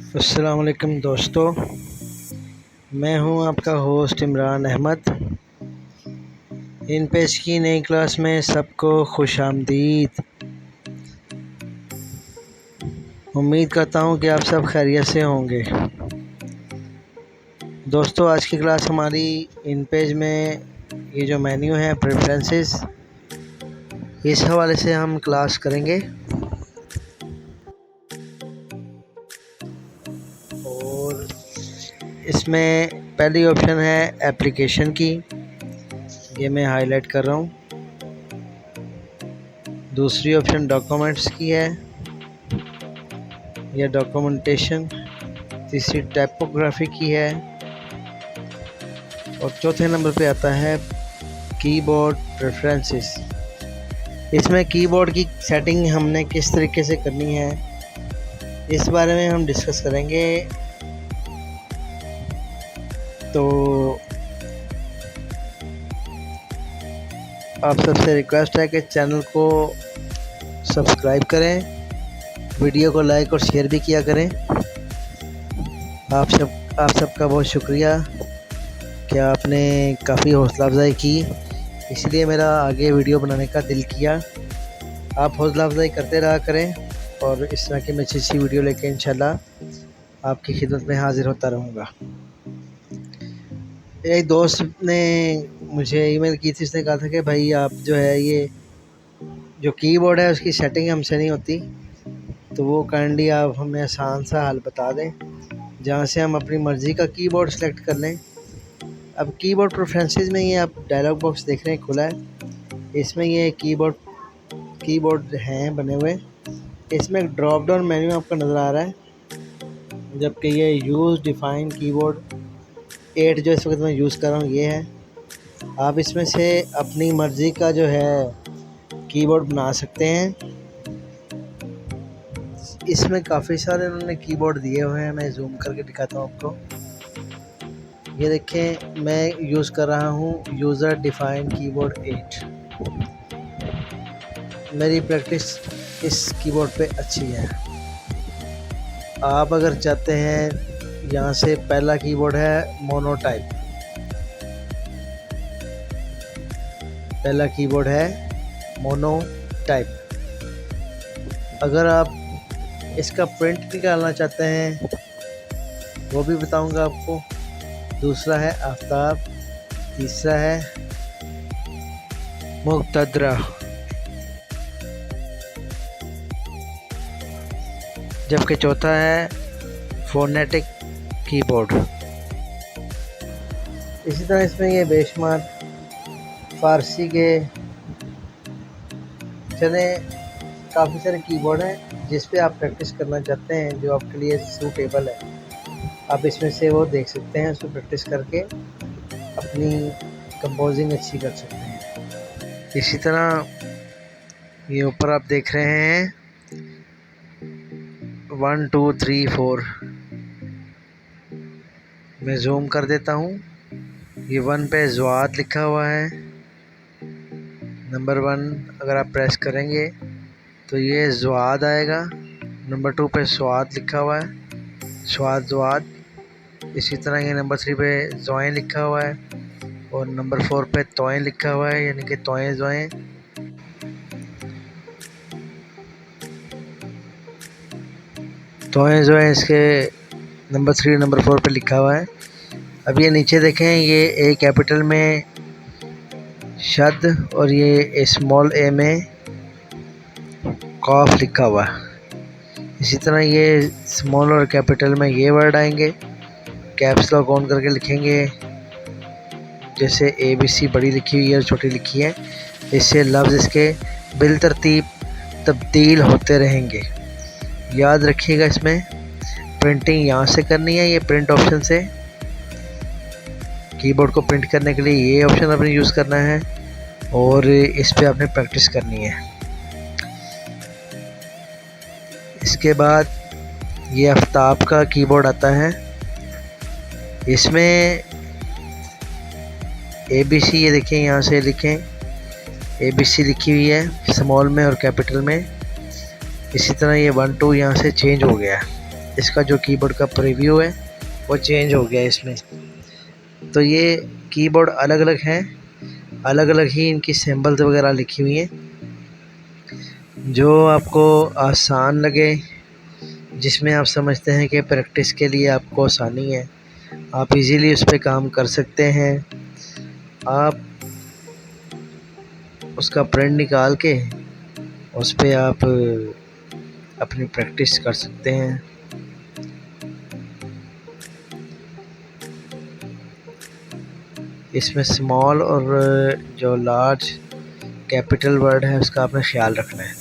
अस्सलाम वालेकुम दोस्तों, मैं हूं आपका होस्ट इमरान अहमद। इन पेश की नई क्लास में सबको खुश आमदीद। उम्मीद करता हूं कि आप सब खैरियत से होंगे। दोस्तों, आज की क्लास हमारी इन पेज में ये जो मेन्यू है प्रेफरेंसेस, इस हवाले से हम क्लास करेंगे। और इसमें पहली ऑप्शन है एप्लीकेशन की, ये मैं हाईलाइट कर रहा हूँ। दूसरी ऑप्शन डॉक्यूमेंट्स की है या डॉक्यूमेंटेशन। तीसरी टाइपोग्राफी की है और चौथे नंबर पे आता है कीबोर्ड प्रेफरेंसेस। इसमें कीबोर्ड की सेटिंग हमने किस तरीके से करनी है, इस बारे में हम डिस्कस करेंगे। तो आप सबसे रिक्वेस्ट है कि चैनल को सब्सक्राइब करें, वीडियो को लाइक और शेयर भी किया करें। आप सबका बहुत शुक्रिया कि आपने काफ़ी हौसला अफजाई की, इसलिए मेरा आगे वीडियो बनाने का दिल किया। आप हौसला अफजाई करते रहा करें और इस तरह की मैं अच्छी वीडियो लेके इंशाल्लाह आपकी खिदमत में हाजिर होता रहूँगा। एक दोस्त ने मुझे ईमेल की थी, उसने कहा था कि भाई आप जो है ये जो कीबोर्ड है उसकी सेटिंग हमसे नहीं होती, तो वो काइंडली आप हमें आसान सा हल बता दें जहाँ से हम अपनी मर्ज़ी का कीबोर्ड सेलेक्ट कर लें। अब कीबोर्ड प्रेफरेंसेस में ये आप डायलॉग बॉक्स देख रहे हैं खुला है, इसमें ये कीबोर्ड हैं बने हुए। इसमें एक ड्रॉप डाउन मेन्यू आपको नज़र आ रहा है, जबकि ये यूज़ डिफाइन कीबोर्ड 8 जो इस वक्त मैं यूज़ कर रहा हूँ ये है। आप इसमें से अपनी मर्ज़ी का जो है कीबोर्ड बना सकते हैं। इसमें काफ़ी सारे उन्होंने कीबोर्ड दिए हुए हैं, मैं जूम करके दिखाता हूँ आपको। ये देखें, मैं यूज़ कर रहा हूँ यूज़र डिफाइन कीबोर्ड 8। मेरी प्रैक्टिस इस कीबोर्ड पे अच्छी है। आप अगर चाहते हैं, यहाँ से पहला कीबोर्ड है मोनोटाइप। पहला कीबोर्ड है मोनोटाइप। अगर आप इसका प्रिंट निकालना चाहते हैं वो भी बताऊंगा आपको। दूसरा है आफ्ताब, तीसरा है मुक्तदरा, जबकि चौथा है फोनेटिक कीबोर्ड। इसी तरह इसमें ये बेशुमार फारसी के चले काफ़ी सारे कीबोर्ड हैं जिस पे आप प्रैक्टिस करना चाहते हैं, जो आपके लिए सूटेबल है। आप इसमें से वो देख सकते हैं, उसको प्रैक्टिस करके अपनी कंपोजिंग अच्छी कर सकते हैं। इसी तरह ये ऊपर आप देख रहे हैं 1 2 3 4। मैं जूम कर देता हूँ। ये 1 पे ज़वाद लिखा हुआ है, नंबर 1 अगर आप प्रेस करेंगे तो ये ज़वाद आएगा। नंबर 2 पे स्वाद लिखा हुआ है, स्वाद ज़वाद। इसी तरह ये नंबर 3 पे ज़ोएं लिखा हुआ है और नंबर 4 पे तोएं लिखा हुआ है, यानी कि तोएं ज़ोएं। तोएं ज़ोएं इसके नंबर 3 नंबर 4 पे लिखा हुआ है। अब ये नीचे देखें, ये ए कैपिटल में शद और ये स्मॉल ए में कॉफ लिखा हुआ है। इसी तरह ये स्मॉल और कैपिटल में ये वर्ड आएंगे, कैप्स लॉक ऑन करके लिखेंगे। जैसे ABC बड़ी लिखी हुई है और छोटी लिखी है, इससे लफ्ज़ इसके बिलतरतीब तब्दील होते रहेंगे। याद रखिएगा, इसमें प्रिंटिंग यहाँ से करनी है, ये प्रिंट ऑप्शन से। कीबोर्ड को प्रिंट करने के लिए ये ऑप्शन आपने यूज़ करना है और इस पे आपने प्रैक्टिस करनी है। इसके बाद ये आफ्ताब का कीबोर्ड आता है। इसमें ABC, ये देखें, यहाँ से लिखें ABC लिखी हुई है स्मॉल में और कैपिटल में। इसी तरह ये 1 2 यहाँ से चेंज हो गया। इसका जो कीबोर्ड का प्रीव्यू है वो चेंज हो गया इसमें। तो ये कीबोर्ड अलग अलग हैं, अलग अलग ही इनकी सिंबल्स वगैरह लिखी हुई हैं। जो आपको आसान लगे, जिसमें आप समझते हैं कि प्रैक्टिस के लिए आपको आसानी है, आप इजीली उस पर काम कर सकते हैं। आप उसका प्रिंट निकाल के उस पर आप अपनी प्रैक्टिस कर सकते हैं। इसमें स्मॉल और जो लार्ज कैपिटल वर्ड है उसका आपने ख्याल रखना है।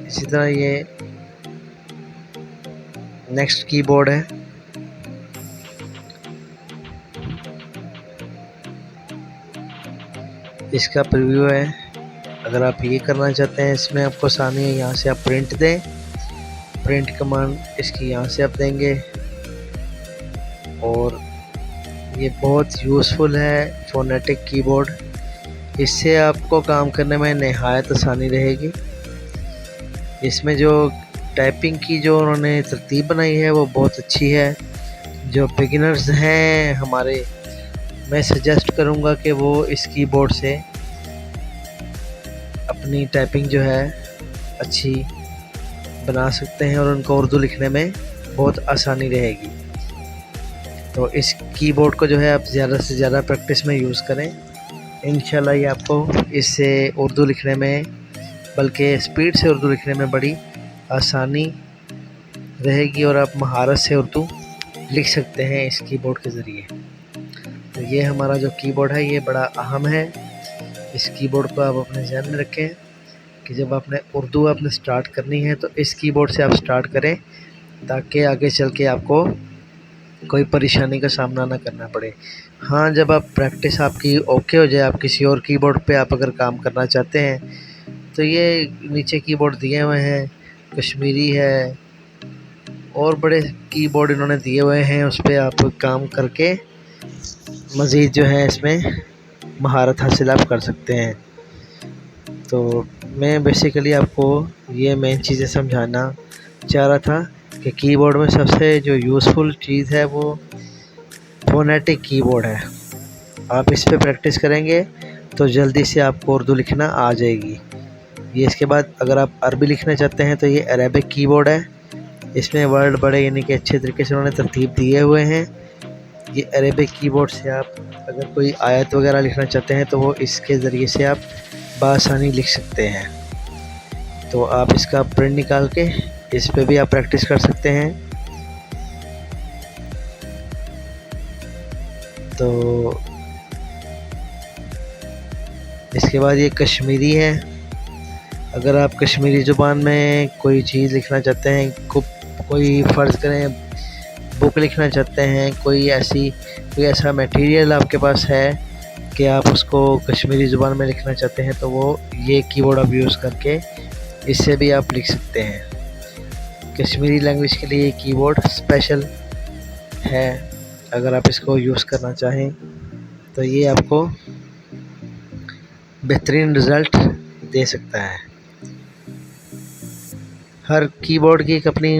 इसी तरह ये नेक्स्ट कीबोर्ड है। इसका प्रीव्यू है। अगर आप ये करना चाहते हैं, इसमें आपको आसानी है, यहाँ से आप प्रिंट दें, प्रिंट कमांड इसकी यहाँ से आप देंगे। और ये बहुत यूज़फुल है फोनेटिक कीबोर्ड, इससे आपको काम करने में नहायत आसानी रहेगी। इसमें जो टाइपिंग की जो उन्होंने तरतीब बनाई है वो बहुत अच्छी है। जो बिगिनर्स हैं हमारे, मैं सजेस्ट करूँगा कि वो इस कीबोर्ड से अपनी टाइपिंग जो है अच्छी बना सकते हैं और उनको उर्दू लिखने में बहुत आसानी रहेगी। तो इस कीबोर्ड को जो है आप ज़्यादा से ज़्यादा प्रैक्टिस में यूज़ करें। इंशाल्लाह ये आपको इससे उर्दू लिखने में, बल्कि स्पीड से उर्दू लिखने में बड़ी आसानी रहेगी और आप महारत से उर्दू लिख सकते हैं इस कीबोर्ड के ज़रिए। तो ये हमारा जो कीबोर्ड है ये बड़ा अहम है। इस कीबोर्ड को आप अपने ध्यान में रखें कि जब आपने उर्दू आपने स्टार्ट करनी है तो इस कीबोर्ड से आप स्टार्ट करें, ताकि आगे चल के आपको कोई परेशानी का सामना ना करना पड़े। हाँ, जब आप प्रैक्टिस आपकी ओके हो जाए, आप किसी और कीबोर्ड पे आप अगर काम करना चाहते हैं तो ये नीचे कीबोर्ड दिए हुए हैं, कश्मीरी है और बड़े कीबोर्ड इन्होंने दिए हुए हैं, उस पर आप काम करके मज़ीद जो है इसमें महारत हासिल आप कर सकते हैं। तो मैं बेसिकली आपको ये मेन चीज़ें समझाना चाह रहा था कि कीबोर्ड में सबसे जो यूज़फुल चीज़ है वो फोनेटिक कीबोर्ड है। आप इस पे प्रैक्टिस करेंगे तो जल्दी से आपको उर्दू लिखना आ जाएगी। ये इसके बाद अगर आप अरबी लिखना चाहते हैं तो ये अरेबिक कीबोर्ड है। इसमें वर्ड बड़े यानी कि अच्छे तरीके से उन्होंने तरतीब दिए हुए हैं। ये अरेबिक कीबोर्ड से आप अगर कोई आयत वगैरह लिखना चाहते हैं तो वो इसके ज़रिए से आप बआसानी लिख सकते हैं। तो आप इसका प्रिंट निकाल के इस पे भी आप प्रैक्टिस कर सकते हैं। तो इसके बाद ये कश्मीरी है। अगर आप कश्मीरी ज़ुबान में कोई चीज़ लिखना चाहते हैं, कोई फ़र्ज़ करें बुक लिखना चाहते हैं, कोई ऐसा मटेरियल आपके पास है कि आप उसको कश्मीरी ज़ुबान में लिखना चाहते हैं, तो वो ये कीबोर्ड आप यूज़ करके इससे भी आप लिख सकते हैं। कश्मीरी लैंग्वेज के लिए कीबोर्ड स्पेशल है। अगर आप इसको यूज़ करना चाहें तो ये आपको बेहतरीन रिज़ल्ट दे सकता है। हर कीबोर्ड की एक अपनी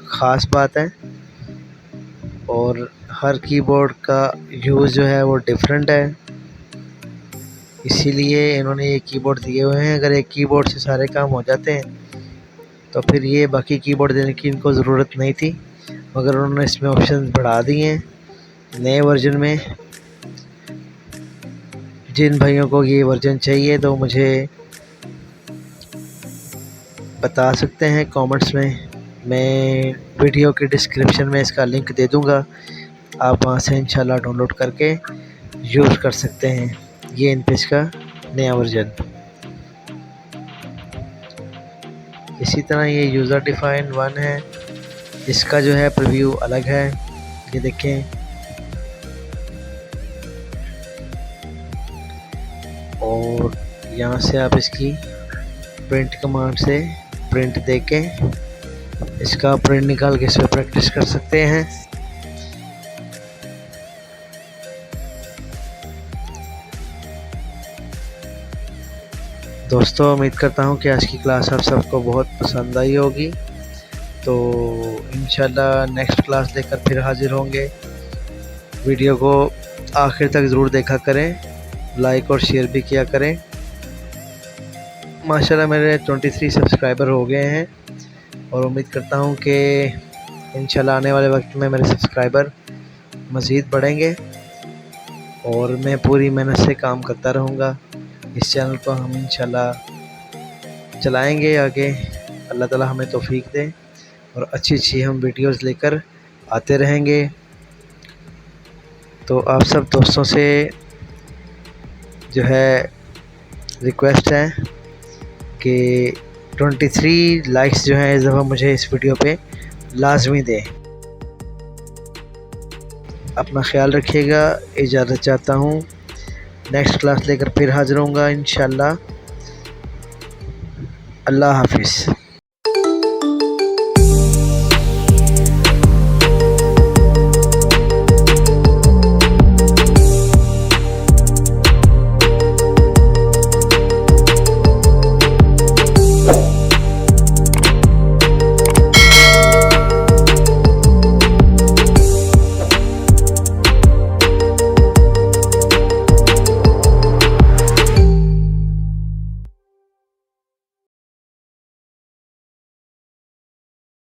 ख़ास बात है और हर कीबोर्ड का यूज़ जो है वो डिफरेंट है, इसीलिए इन्होंने ये कीबोर्ड दिए हुए हैं। अगर एक कीबोर्ड से सारे काम हो जाते हैं तो फिर ये बाकी कीबोर्ड देने की इनको ज़रूरत नहीं थी, मगर उन्होंने इसमें ऑप्शन बढ़ा दिए हैं नए वर्जन में। जिन भाइयों को ये वर्जन चाहिए तो मुझे बता सकते हैं कमेंट्स में, मैं वीडियो के डिस्क्रिप्शन में इसका लिंक दे दूंगा, आप वहां से इंशाल्लाह डाउनलोड करके यूज़ कर सकते हैं ये इनपेज का नया वर्जन। इसी तरह ये यूज़र डिफाइंड वन है, इसका जो है प्रीव्यू अलग है, ये देखें। और यहाँ से आप इसकी प्रिंट कमांड से प्रिंट देके इसका प्रिंट निकाल के इस पर प्रैक्टिस कर सकते हैं। दोस्तों उम्मीद करता हूँ कि आज की क्लास आप सबको बहुत पसंद आई होगी। तो इंशाल्लाह नेक्स्ट क्लास लेकर फिर हाज़िर होंगे। वीडियो को आखिर तक ज़रूर देखा करें, लाइक और शेयर भी किया करें। माशाल्लाह मेरे 23 सब्सक्राइबर हो गए हैं और उम्मीद करता हूँ कि इंशाल्लाह आने वाले वक्त में मेरे सब्सक्राइबर मज़ीद बढ़ेंगे और मैं पूरी मेहनत से काम करता रहूँगा। इस चैनल को हम इंशाल्लाह चलाएँगे आगे। अल्लाह ताला हमें तौफीक दे और अच्छी हम वीडियोस लेकर आते रहेंगे। तो आप सब दोस्तों से जो है रिक्वेस्ट है कि 23 लाइक्स जो हैं इस दफ़ा मुझे इस वीडियो पे लाजमी दें। अपना ख्याल रखिएगा। इजाज़त चाहता हूँ। नेक्स्ट क्लास लेकर फिर हाज़िर होऊंगा इंशाल्लाह। अल्लाह हाफिज़।